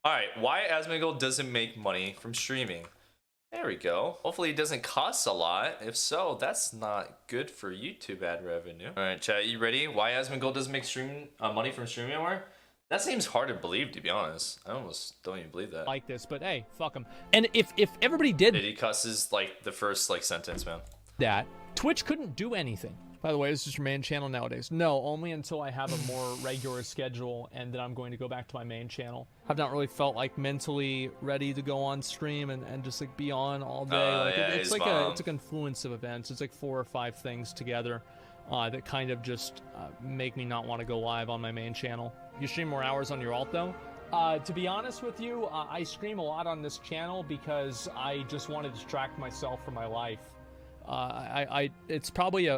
All right, why Asmongold doesn't make money from streaming. There we go. Hopefully it doesn't cost a lot. If so, that's not good for YouTube ad revenue. All right, chat, you ready? Why Asmongold doesn't make money from streaming anymore? That seems hard to believe, to be honest. I almost don't even believe that. Like this, but hey, fuck them. And if everybody did He cusses like the first like sentence, man. that, Twitch couldn't do anything. By the way, is this your main channel nowadays? No, only until I have a more regular schedule, and then I'm going to go back to my main channel. I've not really felt like mentally ready to go on stream and just like be on all day. It's like it's a confluence of events. It's like 4 or 5 things together that kind of just make me not want to go live on my main channel. You stream more hours on your alt though? To be honest with you, I stream a lot on this channel because I just want to distract myself from my life. It's probably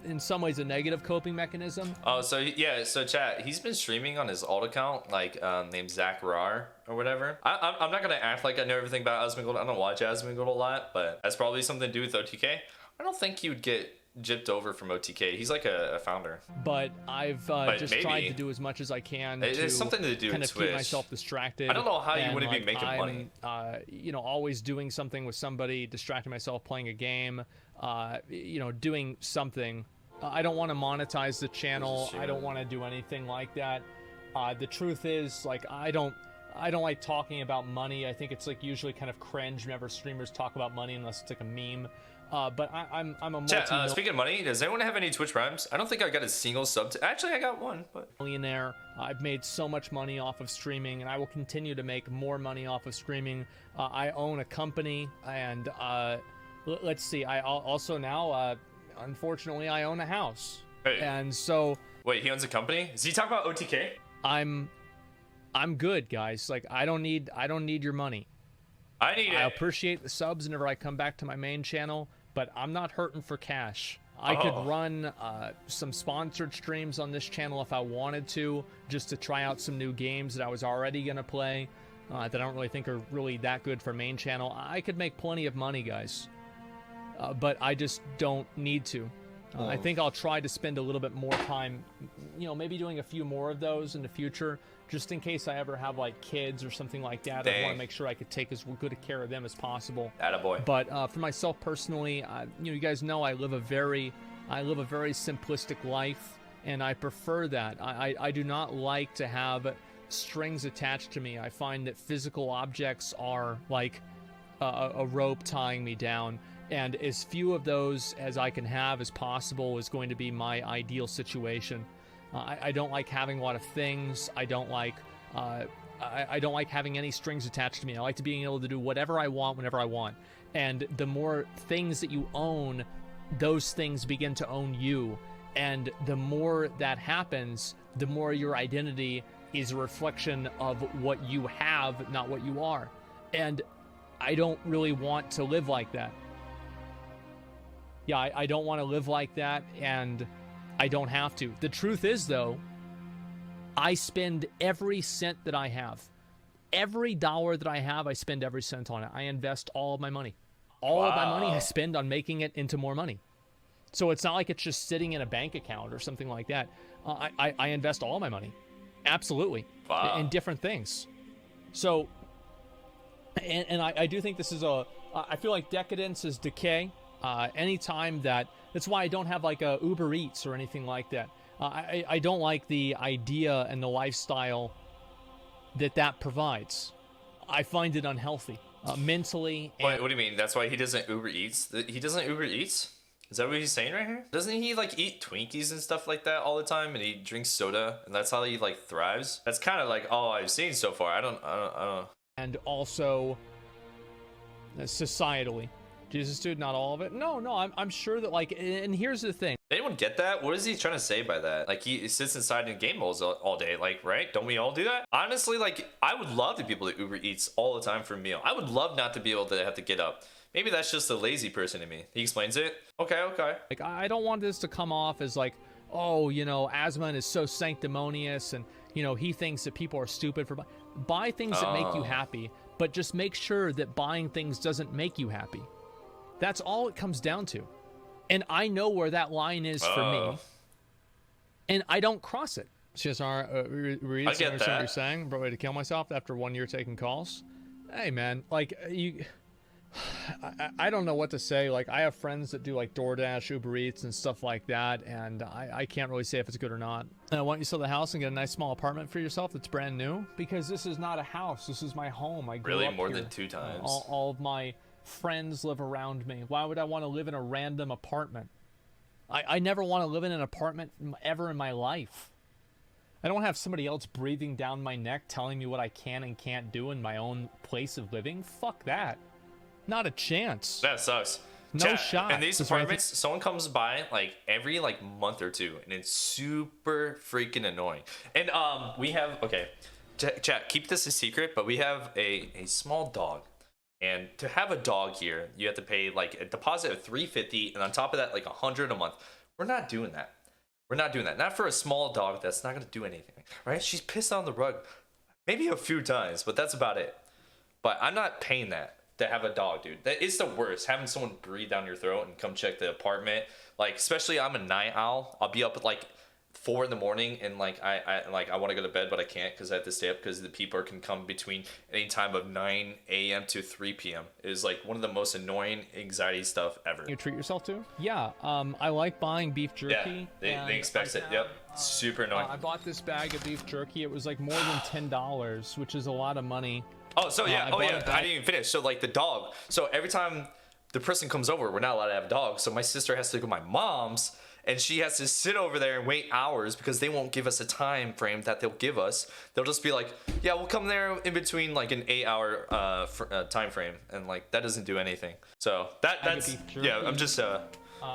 in some ways a negative coping mechanism. Oh, so yeah, so chat, he's been streaming on his alt account, like named Zach Rar or whatever. I'm not gonna act like I know everything about Asmongold. I don't watch Asmongold a lot, but that's probably something to do with OTK. I don't think he would get gypped over from OTK. He's like a founder. But I've just tried to do as much as I can it's something to do kind with of Twitch. Keep myself distracted. I don't know how you wouldn't be making money. You know, always doing something with somebody, distracting myself, playing a game, you know, doing something. I don't want to monetize the channel. I don't want to do anything like that. The truth is, like, I don't like talking about money. I think it's like usually kind of cringe whenever streamers talk about money unless it's like a meme. But I'm a speaking of money, does anyone have any Twitch Primes? I don't think I got a single sub. Actually, I got one, but millionaire. I've made so much money off of streaming, and I will continue to make more money off of streaming. I own a company, and let's see. I also now, unfortunately, I own a house. Hey. And so. Wait, he owns a company? Is he talking about OTK? I'm good, guys. Like, I don't need your money. I appreciate the subs whenever I come back to my main channel, but I'm not hurting for cash. I could run some sponsored streams on this channel if I wanted to, just to try out some new games that I was already gonna play that I don't really think are really that good for main channel. I could make plenty of money, guys, but I just don't need to. I think I'll try to spend a little bit more time, you know, maybe doing a few more of those in the future, just in case I ever have like kids or something like that. I want to make sure I could take as good a care of them as possible. Attaboy. But for myself personally, you know, you guys know I live a very simplistic life, and I prefer that. I do not like to have strings attached to me. I find that physical objects are like a rope tying me down. And as few of those as I can have as possible is going to be my ideal situation. I don't like having a lot of things. I don't like having any strings attached to me. I like to being able to do whatever I want whenever I want. And the more things that you own, those things begin to own you. And the more that happens, the more your identity is a reflection of what you have, not what you are. And I don't really want to live like that. Yeah, I don't want to live like that, and I don't have to. The truth is, though, I spend every cent that I have. Every dollar that I have, I spend every cent on it. I invest all of my money. All of my money I spend on making it into more money. So it's not like it's just sitting in a bank account or something like that. I invest all my money. Absolutely. In different things. So, and I do think this is I feel like decadence is decay. Anytime that's why I don't have like a Uber Eats or anything like that. I don't like the idea and the lifestyle that provides. I find it unhealthy mentally. What do you mean? That's why he doesn't Uber Eats? He doesn't Uber Eats? Is that what he's saying right here? Doesn't he like eat Twinkies and stuff like that all the time, and he drinks soda, and that's how he like thrives? That's kind of like all I've seen so far. I don't. And also, societally. Jesus, dude, not all of it. No, I'm sure that, like, and here's the thing. Anyone get that? What is he trying to say by that? Like, he sits inside in game modes all day, like, right? Don't we all do that? Honestly, like, I would love to be able to Uber Eats all the time for a meal. I would love not to be able to have to get up. Maybe that's just a lazy person in me. He explains it. Okay. Like, I don't want this to come off as like, oh, you know, Asmon is so sanctimonious, and, you know, he thinks that people are stupid for buy things that make you happy, but just make sure that buying things doesn't make you happy. That's all it comes down to. And I know where that line is for me. And I don't cross it. CSR, read I get what that. you're saying. Bro, way to kill myself after 1 year taking calls. Hey, man, like you. I don't know what to say. Like, I have friends that do like DoorDash, Uber Eats, and stuff like that, and I can't really say if it's good or not. Why don't you sell the house and get a nice small apartment for yourself that's brand new? Because this is not a house. This is my home. I grew Really, up more here. than 2 times. All of my friends live around me. Why would I want to live in a random apartment? I never want to live in an apartment ever in my life. I don't have somebody else breathing down my neck telling me what I can and can't do in my own place of living. Fuck that. Not a chance. That sucks. No shot. And these apartments, someone comes by like every like month or two, and it's super freaking annoying. And we have, okay, chat, keep this a secret, but we have a small dog. And to have a dog here, you have to pay like a deposit of $350, and on top of that, like $100 a month. We're not doing that. We're not doing that. Not for a small dog that's not gonna do anything, right? She's pissed on the rug, maybe a few times, but that's about it. But I'm not paying that to have a dog, dude. That is the worst. Having someone breathe down your throat and come check the apartment. Like, especially I'm a night owl. I'll be up at like 4 in the morning, and like I want to go to bed, but I can't because I have to stay up because the people can come between any time of 9 a.m. to 3 p.m. It is like one of the most annoying anxiety stuff ever. You treat yourself to? Yeah. I like buying beef jerky. Yeah, they expect it. Yep. Super annoying. I bought this bag of beef jerky. It was like more than $10, which is a lot of money. Oh, so yeah. I didn't even finish. So like the dog. So every time the person comes over, we're not allowed to have a dog. So my sister has to go to my mom's, and she has to sit over there and wait hours because they won't give us a time frame that they'll give us. They'll just be like, yeah, we'll come there in between like an 8-hour time frame, and like that doesn't do anything. So that's yeah. I'm just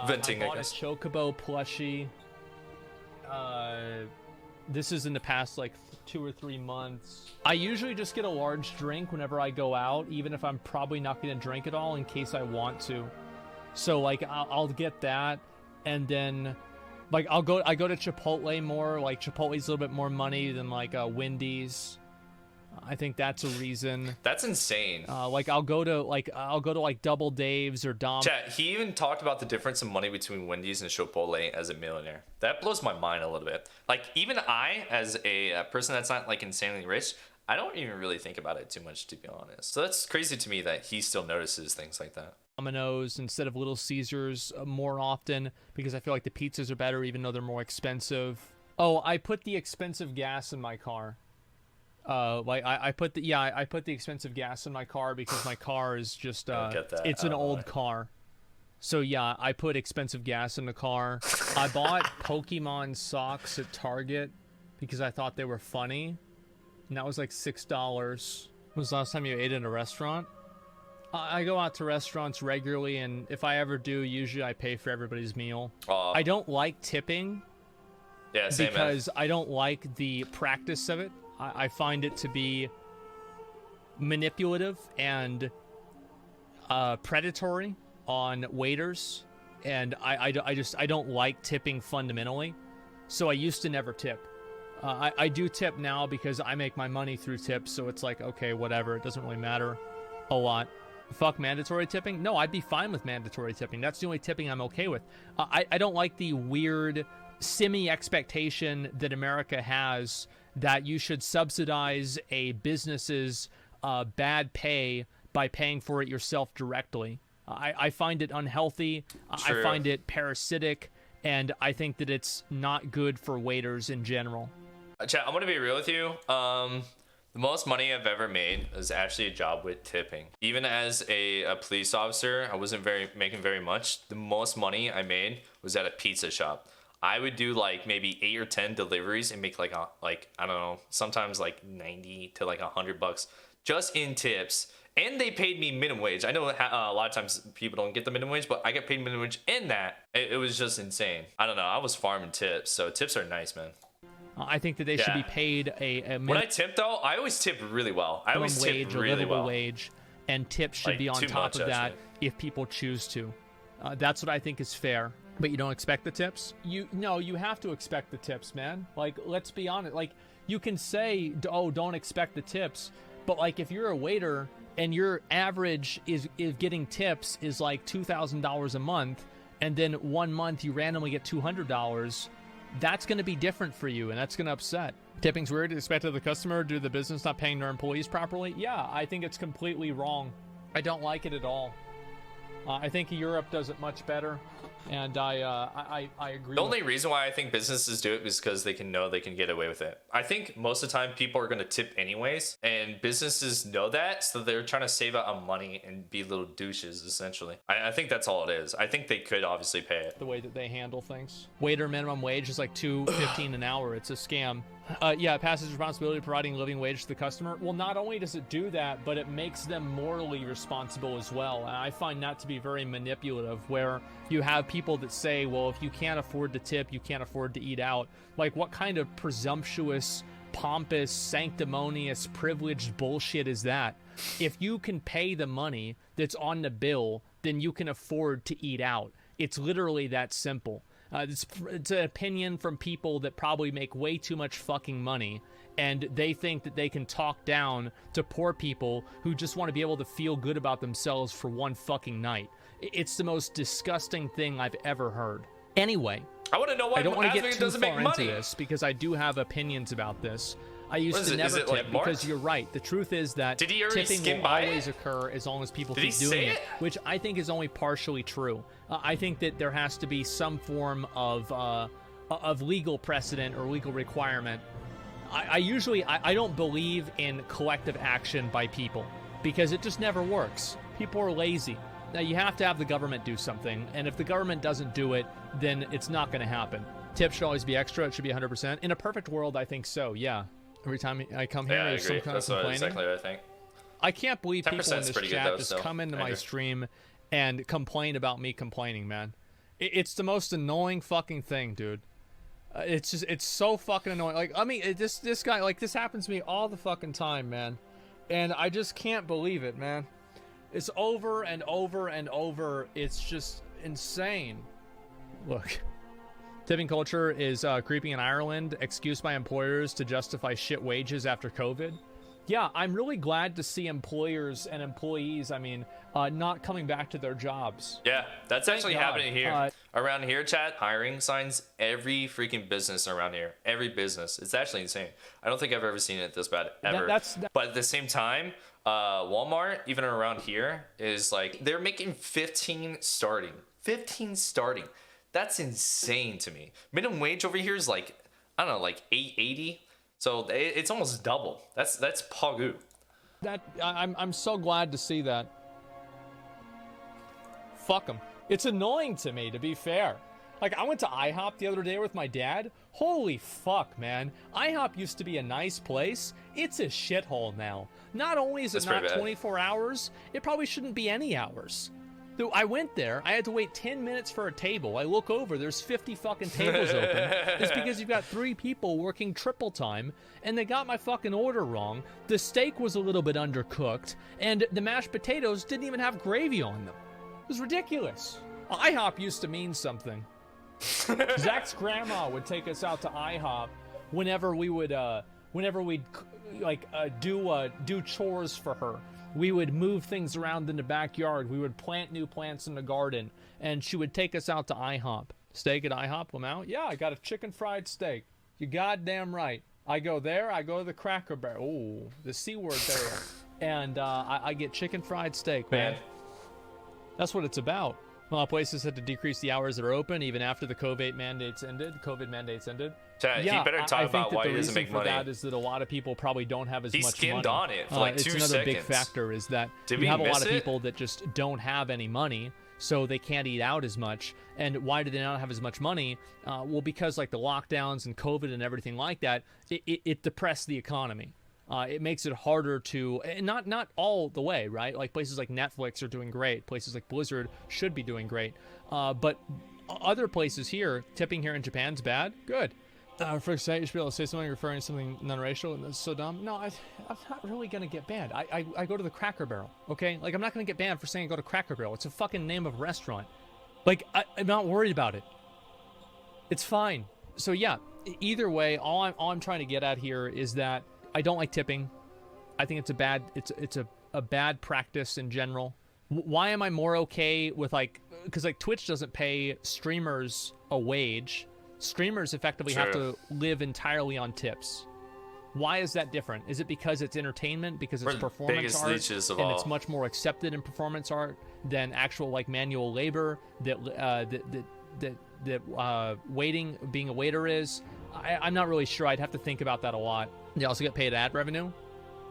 venting. I bought a Chocobo plushie. This is in the past like 2 or 3 months. I usually just get a large drink whenever I go out, even if I'm probably not going to drink it all in case I want to. So like I'll get that, and then like I go to Chipotle more. Like Chipotle's a little bit more money than like Wendy's. I think that's a reason. That's insane. Like I'll go to Double Dave's or Dom. Chat, he even talked about the difference in money between Wendy's and Chipotle as a millionaire. That blows my mind a little bit. Like even I, as a person that's not like insanely rich, I don't even really think about it too much, to be honest. So that's crazy to me that he still notices things like that. Domino's instead of Little Caesars more often because I feel like the pizzas are better even though they're more expensive. Oh, I put the expensive gas in my car. I put the expensive gas in my car because my car is just it's an old car. So yeah, I put expensive gas in the car. I bought Pokemon socks at Target because I thought they were funny. And that was like $6. When was the last time you ate in a restaurant? I go out to restaurants regularly, and if I ever do, usually I pay for everybody's meal. I don't like tipping. Yeah, same, because I don't like the practice of it. I find it to be manipulative and predatory on waiters, and I don't like tipping fundamentally. So I used to never tip. I do tip now because I make my money through tips, so it's like, okay, whatever, it doesn't really matter a lot. Fuck mandatory tipping? No, I'd be fine with mandatory tipping. That's the only tipping I'm okay with. I don't like the weird semi-expectation that America has that you should subsidize a business's bad pay by paying for it yourself directly. I find it unhealthy. True. I find it parasitic, and I think that it's not good for waiters in general. Chat, I'm gonna be real with you. The most money I've ever made was actually a job with tipping. Even as a police officer, I wasn't making very much. The most money I made was at a pizza shop. I would do like maybe 8 or 10 deliveries and make like I don't know, sometimes like 90 to like $100 just in tips. And they paid me minimum wage. I know a lot of times people don't get the minimum wage, but I get paid minimum wage in that. It was just insane. I don't know. I was farming tips, so tips are nice, man. I think that they should be paid a when I tip though, I always tip really well. I always tip really well. Wage, and tips should like, be on top of that actually. if people choose to. That's what I think is fair. But you don't expect the tips? You have to expect the tips, man. Like, let's be honest. Like, you can say, oh, don't expect the tips, but like if you're a waiter and your average is getting tips is like $2,000 a month, and then 1 month you randomly get $200. that's going to be different for you, and that's going to upset. Tipping's weird. Expected of the customer due to the business not paying their employees properly. Yeah, I think it's completely wrong. I don't like it at all. I think Europe does it much better, and I agree. The only reason why I think businesses do it is because they know they can get away with it. I think most of the time people are going to tip anyways, and businesses know that, so they're trying to save out on money and be little douches, essentially. I think that's all it is. I think they could obviously pay it. The way that they handle things. Waiter minimum wage is like $2.15 an hour. It's a scam. Yeah, it passes responsibility of providing a living wage to the customer. Well, not only does it do that, but it makes them morally responsible as well. And I find that to be very manipulative, where you have people that say, well, if you can't afford to tip, you can't afford to eat out. Like, what kind of presumptuous, pompous, sanctimonious, privileged bullshit is that? If you can pay the money that's on the bill, then you can afford to eat out. It's literally that simple. It's an opinion from people that probably make way too much fucking money, and they think that they can talk down to poor people who just want to be able to feel good about themselves for one fucking night. It's the most disgusting thing I've ever heard. Anyway, I want to know why I don't want to get too doesn't far make money into this, because I do have opinions about this. I used to never tip, like because you're right. The truth is that tipping will always occur as long as people keep doing it, which I think is only partially true. I think that there has to be some form of legal precedent or legal requirement. I don't believe in collective action by people, because it just never works. People are lazy. Now, you have to have the government do something, and if the government doesn't do it, then it's not going to happen. Tips should always be extra. It should be 100%. In a perfect world, I think so, yeah. Every time I come here, there's some kind of complaining. Exactly what I think. I can't believe people in this chat just come into my stream and complain about me complaining, man. It's the most annoying fucking thing, dude. It's so fucking annoying. Like, I mean, this guy, like, this happens to me all the fucking time, man. And I just can't believe it, man. It's over and over and over. It's just insane. Look. Tipping culture is creeping in Ireland, excused by employers to justify shit wages after COVID. Yeah, I'm really glad to see employers and employees, not coming back to their jobs. Yeah, that's actually happening here. Around here, chat, hiring signs, every freaking business around here. Every business. It's actually insane. I don't think I've ever seen it this bad, ever. But at the same time, Walmart, even around here, is like, they're making 15 starting. 15 starting. That's insane to me. Minimum wage over here is like, I don't know, like $8.80. So it's almost double. That's Pagu. I'm so glad to see that. Fuck them. It's annoying to me, to be fair. Like, I went to IHOP the other day with my dad. Holy fuck, man. IHOP used to be a nice place. It's a shithole now. Not only is it not 24 hours, it probably shouldn't be any hours. So I went there, I had to wait 10 minutes for a table. I look over, there's 50 fucking tables open. It's because you've got 3 people working triple time, and they got my fucking order wrong. The steak was a little bit undercooked, and the mashed potatoes didn't even have gravy on them. It was ridiculous. IHOP used to mean something. Zach's grandma would take us out to IHOP whenever we'd do chores for her. We would move things around in the backyard. We would plant new plants in the garden, and she would take us out to IHOP. Steak at IHOP, Lamau? Yeah, I got a chicken fried steak. You goddamn right. I go there, I go to the Cracker Barrel. Ooh, the C word there. And I get chicken fried steak, man. That's what it's about. A lot of places had to decrease the hours that are open even after the COVID mandates ended. Chat, yeah, he better talk about why he doesn't make money. That is that a lot of people probably don't have as much money. He skimmed on it for like 2 seconds. It's another big factor is that you have a lot of people that just don't have any money, so they can't eat out as much. And why do they not have as much money? Well, because like the lockdowns and COVID and everything like that, it depressed the economy. It makes it harder to, not all the way, right? Like places like Netflix are doing great. Places like Blizzard should be doing great. But other places here, tipping here in Japan's bad. Good. For example, you should be able to say something referring to something non-racial, and that's so dumb. No, I'm not really going to get banned. I go to the Cracker Barrel, okay? Like, I'm not going to get banned for saying I go to Cracker Barrel. It's a fucking name of a restaurant. Like, I'm not worried about it. It's fine. So, yeah, either way, all I'm trying to get at here is that I don't like tipping. I think it's a bad practice in general. Why am I more okay with, like, because, like, Twitch doesn't pay streamers a wage, Streamers effectively have to live entirely on tips. Why is that different? Is it because it's entertainment, because it's performance art, and it's much more accepted in performance art than actual like manual labor that waiting, being a waiter is? I'm not really sure. I'd have to think about that a lot. They also get paid ad revenue.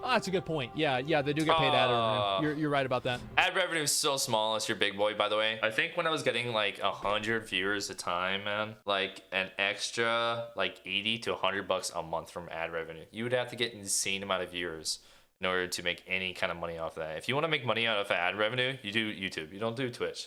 Oh, that's a good point. Yeah, they do get paid ad revenue. You're right about that. Ad revenue is so small unless you're big boy, by the way. I think when I was getting like 100 viewers a time, man, like an extra like 80 to 100 bucks a month from ad revenue, you would have to get an insane amount of viewers in order to make any kind of money off that. If you want to make money out of ad revenue, you do YouTube. You don't do Twitch.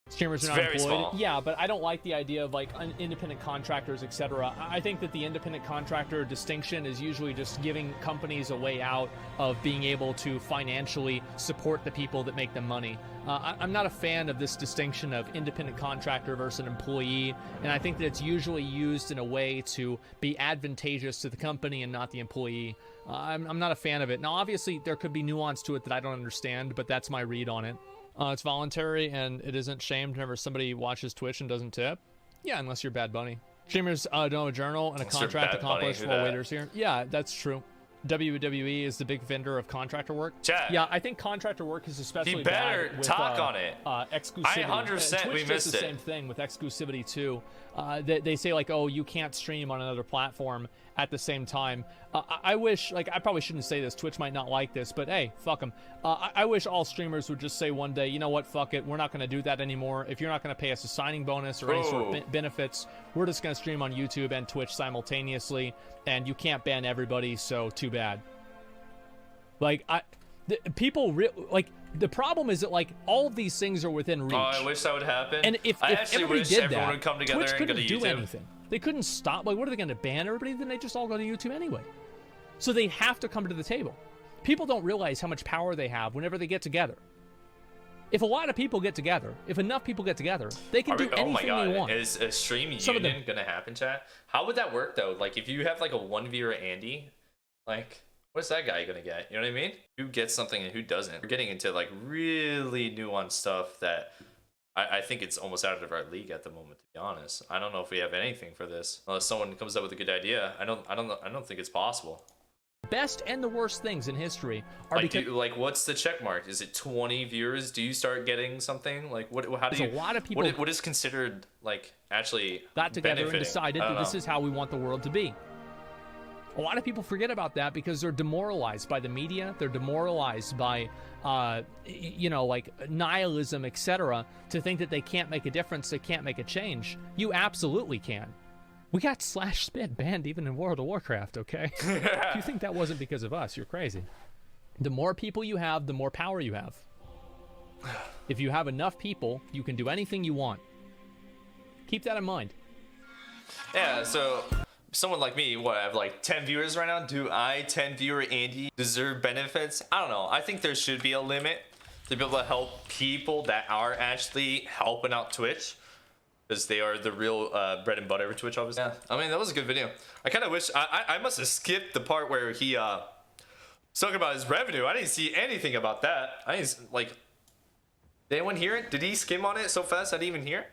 Streamers are not employed. Small. Yeah, but I don't like the idea of like independent contractors, etc. I think that the independent contractor distinction is usually just giving companies a way out of being able to financially support the people that make them money. I'm not a fan of this distinction of independent contractor versus an employee, and I think that it's usually used in a way to be advantageous to the company and not the employee. I'm not a fan of it. Now, obviously, there could be nuance to it that I don't understand, but that's my read on it. It's voluntary, and it isn't shamed whenever somebody watches Twitch and doesn't tip. Yeah, unless you're Bad Bunny. Streamers don't have a journal and a contract accomplished for waiters here. Yeah, that's true. WWE is the big vendor of contractor work. Chat. Yeah, I think contractor work is especially bad with talk on it. Exclusivity. 100% Twitch we does missed the it. same thing with exclusivity too. They say like, oh, you can't stream on another platform at the same time. I wish, like, I probably shouldn't say this. Twitch might not like this, but hey, fuck them. I wish all streamers would just say one day, you know what, fuck it, we're not going to do that anymore. If you're not going to pay us a signing bonus or any sort of benefits, we're just going to stream on YouTube and Twitch simultaneously, and you can't ban everybody, so too bad. Like, the problem is that like all of these things are within reach. Oh, I wish that would happen. And if everybody wish did everyone that, would come together Twitch and couldn't go to do YouTube. anything. They couldn't stop. Like, what are they going to ban everybody? Then they just all go to YouTube anyway. So they have to come to the table. People don't realize how much power they have whenever they get together. If a lot of people get together, if enough people get together, they can do anything they want. Is a stream union gonna happen, chat? How would that work though? Like, if you have like a 1 viewer Andy, like, what's that guy gonna get? You know what I mean? Who gets something and who doesn't? We're getting into like really nuanced stuff that I think it's almost out of our league at the moment, to be honest. I don't know if we have anything for this unless someone comes up with a good idea. I don't think it's possible. Best and the worst things in history are like, what's the check mark? Is it 20 viewers? Do you start getting something? Like, how do you? A lot of people. What is considered like actually got together benefiting? And decided that this is how we want the world to be. A lot of people forget about that because they're demoralized by the media. They're demoralized by, like nihilism, etc. To think that they can't make a difference, they can't make a change. You absolutely can. We got /spit banned even in World of Warcraft, okay? If you think that wasn't because of us, you're crazy. The more people you have, the more power you have. If you have enough people, you can do anything you want. Keep that in mind. Yeah, so someone like me, I have like 10 viewers right now. Do I, 10 viewer Andy, deserve benefits? I don't know. I think there should be a limit to be able to help people that are actually helping out Twitch. Because they are the real bread and butter for Twitch, obviously. Yeah, I mean, that was a good video. I kind of wish, I must have skipped the part where he was talking about his revenue. I didn't see anything about that. Did anyone hear it? Did he skim on it so fast I didn't even hear it?